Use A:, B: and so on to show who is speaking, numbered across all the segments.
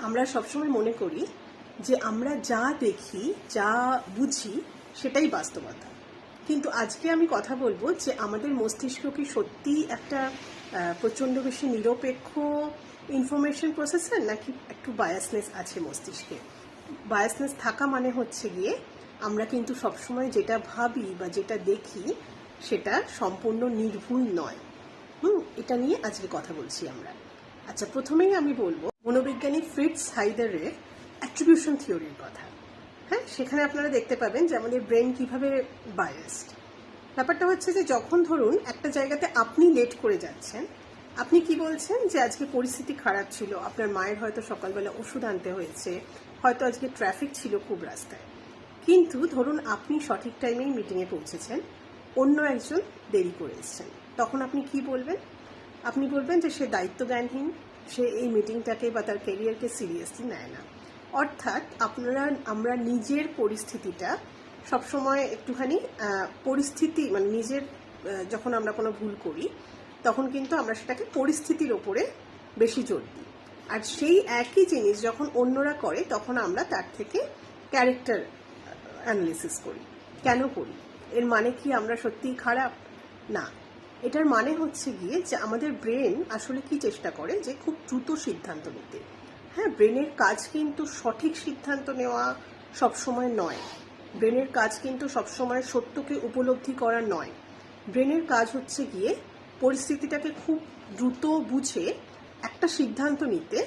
A: আমরা সবসময় মনে করি যে আমরা যা দেখি যা বুঝি সেটাই বাস্তবতা, কিন্তু আজকে আমি কথা বলবো যে আমাদের মস্তিষ্ক কি সত্যিই একটা প্রচণ্ড বেশি নিরপেক্ষ ইনফরমেশন প্রসেসর, নাকি একটু বায়াসনেস আছে মস্তিষ্কে। বায়াসনেস থাকা মানে হচ্ছে গিয়ে আমরা কিন্তু সবসময় যেটা ভাবি বা যেটা দেখি সেটা সম্পূর্ণ নির্ভুল নয়। এটা নিয়ে আজকে কথা বলছি আমরা। আচ্ছা, প্রথমেই আমি বলবো মনোবিজ্ঞানী ফ্রিটস হাইডারের অ্যাট্রিবিউশন থিওরির কথা। হ্যাঁ, সেখানে আপনারা দেখতে পাবেন যে আমাদের ব্রেন কিভাবে বায়াসড। ব্যাপারটা হচ্ছে যে যখন ধরুন একটা জায়গাতে আপনি লেট করে যাচ্ছেন, আপনি কি বলছেন যে আজকে পরিস্থিতি খারাপ ছিল, আপনার মায়ের হয়তো সকালবেলা ওষুধ আনতে হয়েছে, হয়তো আজকে ট্রাফিক ছিল খুব রাস্তায়, কিন্তু ধরুন আপনি সঠিক টাইমেই মিটিংয়ে পৌঁছেছেন, অন্য একজন দেরি করে এসেছেন, তখন আপনি কি বলবেন? আপনি বলবেন যে সে দায়িত্বজ্ঞানহীন, সে এই মিটিংটাকে বা তার ক্যারিয়ারকে সিরিয়াসলি নেয় না। অর্থাৎ আমরা নিজের পরিস্থিতিটা সবসময় একটুখানি পরিস্থিতি মানে নিজের যখন আমরা কোনো ভুল করি তখন কিন্তু আমরা সেটাকে পরিস্থিতির ওপরে বেশি জোর দিই, আর সেই একই জিনিস যখন অন্যরা করে তখন আমরা তার থেকে ক্যারেক্টার অ্যানালিসিস করি। কেন করি? এর মানে কি আমরা সত্যিই খারাপ? না, এটার মানে হচ্ছে গিয়ে যে আমাদের ব্রেন আসলে কি চেষ্টা করে যে খুব দ্রুত সিদ্ধান্ত নিতে। হ্যাঁ, ব্রেনের কাজ কিন্তু সঠিক সিদ্ধান্ত নেওয়া সবসময় নয়, ব্রেনের কাজ কিন্তু সবসময় সত্যকে উপলব্ধি করা নয়। ব্রেনের কাজ হচ্ছে গিয়ে পরিস্থিতিটাকে খুব দ্রুত বুঝে একটা সিদ্ধান্ত নিতে,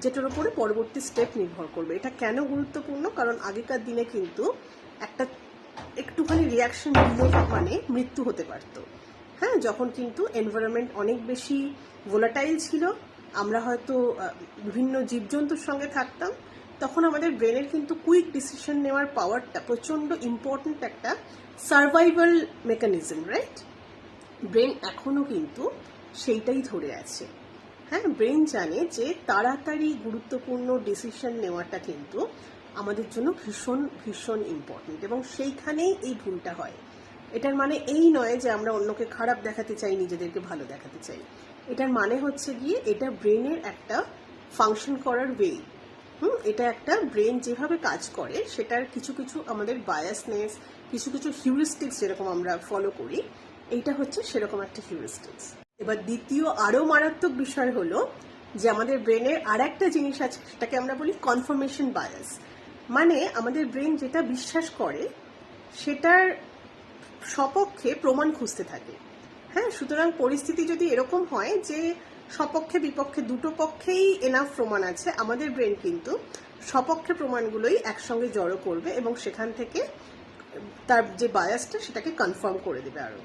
A: যেটার উপরে পরবর্তী স্টেপ নির্ভর করবে। এটা কেন গুরুত্বপূর্ণ? কারণ আগেকার দিনে কিন্তু একটা একটুখানি রিয়াকশন দিলে মানে মৃত্যু হতে পারত। হ্যাঁ, যখন কিন্তু এনভায়রনমেন্ট অনেক বেশি ভোলাটাইল ছিল, আমরা হয়তো বিভিন্ন জীবজন্তুর সঙ্গে থাকতাম, তখন আমাদের ব্রেনের কিন্তু কুইক ডিসিশন নেওয়ার পাওয়ারটা প্রচণ্ড ইম্পর্ট্যান্ট একটা সার্ভাইভাল মেকানিজম, রাইট? ব্রেন এখনও কিন্তু সেইটাই ধরে আছে। হ্যাঁ, ব্রেন জানে যে তাড়াতাড়ি গুরুত্বপূর্ণ ডিসিশন নেওয়াটা কিন্তু আমাদের জন্য ভীষণ ভীষণ ইম্পর্ট্যান্ট, এবং সেইখানেই এই ভুলটা হয়। এটার মানে এই নয় যে আমরা অন্যকে খারাপ দেখাতে চাই, নিজেদেরকে ভালো দেখাতে চাই। এটার মানে হচ্ছে গিয়ে এটা ব্রেনের একটা ফাংশন করার ওয়ে। এটা একটা ব্রেন যেভাবে কাজ করে সেটার কিছু কিছু আমাদের বায়াসনেস, কিছু কিছু হিউরিস্টিক্স যেরকম আমরা ফলো করি, এইটা হচ্ছে সেরকম একটা হিউরিস্টিক্স। এবার দ্বিতীয় আরও মারাত্মক বিষয় হলো যে আমাদের ব্রেনের আর একটা জিনিস আছে, সেটাকে আমরা বলি কনফার্মেশন বায়াস। মানে আমাদের ব্রেন যেটা বিশ্বাস করে সেটার সপক্ষে প্রমাণ খুঁজতে থাকে। হ্যাঁ, সুতরাং পরিস্থিতি যদি এরকম হয় যে সপক্ষে বিপক্ষে দুটো পক্ষেই এনাফ প্রমাণ আছে, আমাদের ব্রেন কিন্তু সপক্ষে প্রমাণগুলোই একসঙ্গে জড়ো করবে এবং সেখান থেকে তার যে বায়াসটা সেটাকে কনফার্ম করে দেবে আরও।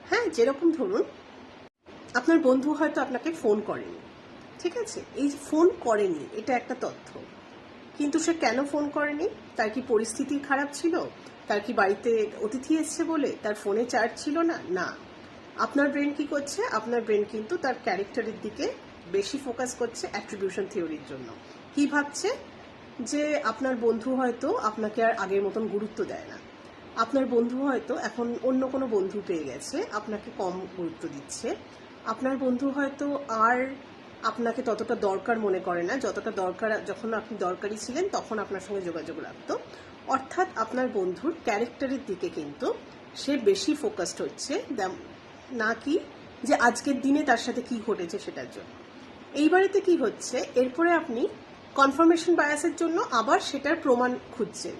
A: হ্যাঁ, যেরকম ধরুন আপনার বন্ধু হয়তো আপনাকে ফোন করেনি, ঠিক আছে, এই ফোন করেনি এটা একটা তথ্য, কিন্তু সে কেন ফোন করেনি? তার কি পরিস্থিতি খারাপ ছিল? তার কি বাড়িতে অতিথি এসছে বলে তার ফোনে চার্জ ছিল না? না, আপনার ব্রেন কি করছে? আপনার ব্রেন কিন্তু তার ক্যারেক্টারের দিকে বেশি ফোকাস করছে অ্যাট্রিবিউশন থিওরির জন্য। কি ভাবছে? যে আপনার বন্ধু হয়তো আপনাকে আর আগের মতন গুরুত্ব দেয় না, আপনার বন্ধু হয়তো এখন অন্য কোনো বন্ধু পেয়ে গেছে, আপনাকে কম গুরুত্ব দিচ্ছে, আপনার বন্ধু হয়তো আর আপনাকে ততটা দরকার মনে করে না যতটা দরকার যখন আপনি দরকারি ছিলেন তখন আপনার সঙ্গে যোগাযোগ রাখতো। অর্থাৎ আপনার বন্ধুর ক্যারেক্টারের দিকে কিন্তু সে বেশি ফোকাসড হচ্ছে, না কি যে আজকের দিনে তার সাথে কি ঘটেছে সেটার জন্য। এইবারেতে কি হচ্ছে, এরপরে আপনি কনফার্মেশন বায়াসের জন্য আবার সেটার প্রমাণ খুঁজছেন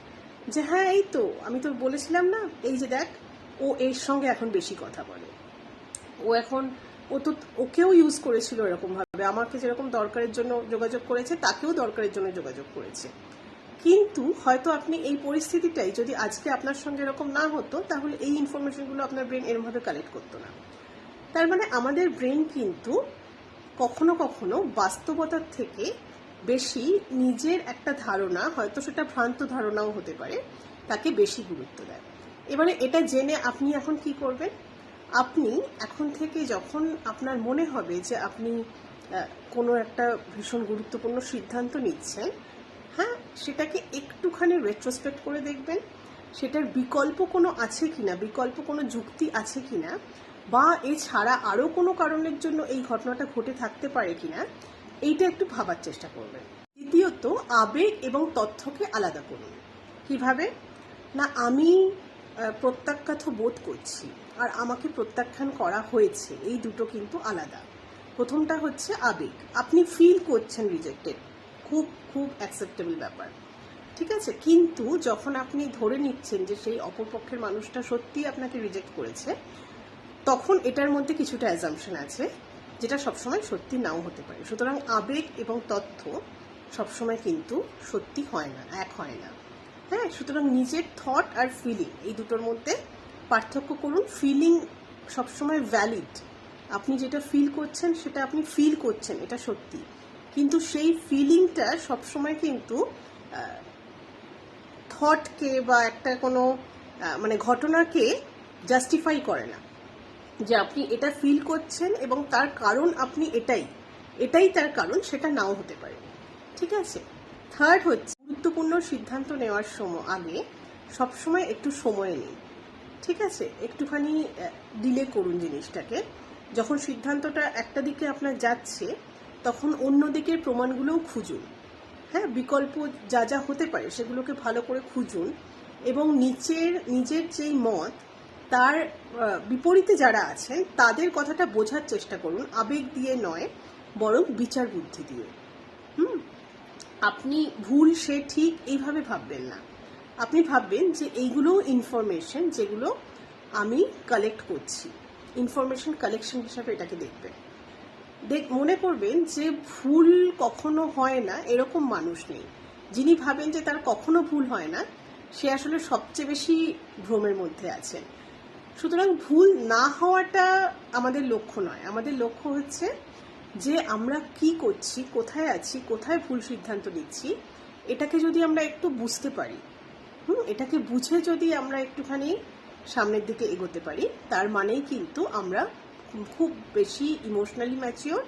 A: যে হ্যাঁ এই তো আমি তো বলেছিলাম না, এই যে দেখ ও এর সঙ্গে এখন বেশি কথা বলে, ও তো ওকেও ইউজ করেছিল এরকমভাবে, আমাকে যেরকম দরকারের জন্য যোগাযোগ করেছে তাকেও দরকারের জন্য যোগাযোগ করেছে। কিন্তু হয়তো আপনি এই পরিস্থিতিটাই যদি আজকে আপনার সঙ্গে এরকম না হতো তাহলে এই ইনফরমেশনগুলো আপনার ব্রেন এরমভাবে কালেক্ট করতো না। তার মানে আমাদের ব্রেন কিন্তু কখনো কখনো বাস্তবতার থেকে বেশি নিজের একটা ধারণা, হয়তো সেটা ভ্রান্ত ধারণাও হতে পারে, তাকে বেশি গুরুত্ব দেয়। এবারে এটা জেনে আপনি এখন কি করবেন? আপনি এখন থেকে যখন আপনার মনে হবে যে আপনি কোনো একটা ভীষণ গুরুত্বপূর্ণ সিদ্ধান্ত নিচ্ছেন, হ্যাঁ, সেটাকে একটুখানি রেট্রোস্পেক্ট করে দেখবেন, সেটার বিকল্প কোনো আছে কিনা, বিকল্প কোনো যুক্তি আছে কিনা, বা এছাড়া আরও কোনো কারণের জন্য এই ঘটনাটা ঘটে থাকতে পারে কিনা, এইটা একটু ভাবার চেষ্টা করবেন। দ্বিতীয়ত, আবেগ এবং তথ্যকে আলাদা করুন। কিভাবে? না, আমি প্রত্যাখ্যাত বোধ করছি আর আমাকে প্রত্যাখ্যান করা হয়েছে, এই দুটো কিন্তু আলাদা। প্রথমটা হচ্ছে আবেগ, আপনি ফিল করছেন রিজেক্টেড, খুব খুব অ্যাকসেপ্টেবল ব্যাপার, ঠিক আছে। কিন্তু যখন আপনি ধরে নিচ্ছেন যে সেই অপরপক্ষের মানুষটা সত্যিই আপনাকে রিজেক্ট করেছে, তখন এটার মধ্যে কিছুটা অ্যাজাম্পশন আছে যেটা সবসময় সত্যি নাও হতে পারে। সুতরাং আবেগ এবং তথ্য সবসময় কিন্তু সত্যি হয় না, এক হয় না। হ্যাঁ, সুতরাং নিজের থট আর ফিলিং এই দুটোর মধ্যে পার্থক্য করুন। ফিলিং সবসময় ভ্যালিড, আপনি যেটা ফিল করছেন সেটা আপনি ফিল করছেন, এটা সত্যি, কিন্তু সেই ফিলিংটা সবসময় কিন্তু থটকে বা একটা কোনো মানে ঘটনাকে জাস্টিফাই করে না। যে আপনি এটা ফিল করছেন এবং তার কারণ আপনি এটাই তার কারণ, সেটা নাও হতে পারে, ঠিক আছে। থার্ড হচ্ছে, গুরুত্বপূর্ণ সিদ্ধান্ত নেওয়ার আগে সবসময় একটু সময় নিন, ঠিক আছে। একটুখানি ডিলে করুন জিনিসটাকে। যখন সিদ্ধান্তটা একটা দিকে আপনার যাচ্ছে, তখন অন্য দিকের প্রমাণগুলোও খুঁজুন। হ্যাঁ, বিকল্প যা যা হতে পারে সেগুলোকে ভালো করে খুঁজুন এবং নিজের যেই মত তার বিপরীতে যারা আছেন তাদের কথাটা বোঝার চেষ্টা করুন, আবেগ দিয়ে নয়, বরং বিচার বুদ্ধি দিয়ে। আপনি ভুল সে ঠিক এইভাবে ভাববেন না, আপনি ভাববেন যে এইগুলো ইনফরমেশন যেগুলো আমি কালেক্ট করছি, ইনফরমেশন কালেকশন হিসাবে এটাকে দেখবেন। মনে করবেন যে ভুল কখনো হয় না এরকম মানুষ নেই। যিনি ভাবেন যে তার কখনো ভুল হয় না, সে আসলে সবচেয়ে বেশি ভ্রমের মধ্যে আছেন। সুতরাং ভুল না হওয়াটা আমাদের লক্ষ্য নয়, আমাদের লক্ষ্য হচ্ছে যে আমরা কি করছি, কোথায় আছি, কোথায় ভুল সিদ্ধান্ত নিচ্ছি, এটাকে যদি আমরা একটু বুঝতে পারি, এটাকে বুঝে যদি আমরা একটুখানি সামনের দিকে এগোতে পারি, তার মানেই কিন্তু আমরা খুব বেশি ইমোশনালি ম্যাচিওর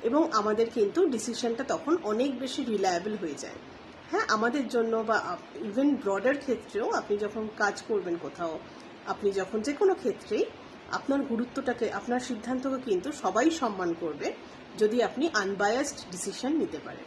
A: এবং আমাদের কিন্তু ডিসিশনটা তখন অনেক বেশি রিলায়েবল হয়ে যায়। হ্যাঁ, আমাদের জন্য বা ইভেন ব্রডার ক্ষেত্রেও আপনি যখন কাজ করবেন কোথাও, আপনি যখন যে কোনো ক্ষেত্রেই আপনার গুরুত্বটাকে, আপনার সিদ্ধান্তকে কিন্তু সবাই সম্মান করবে যদি আপনি আনবায়াসড ডিসিশন নিতে পারেন।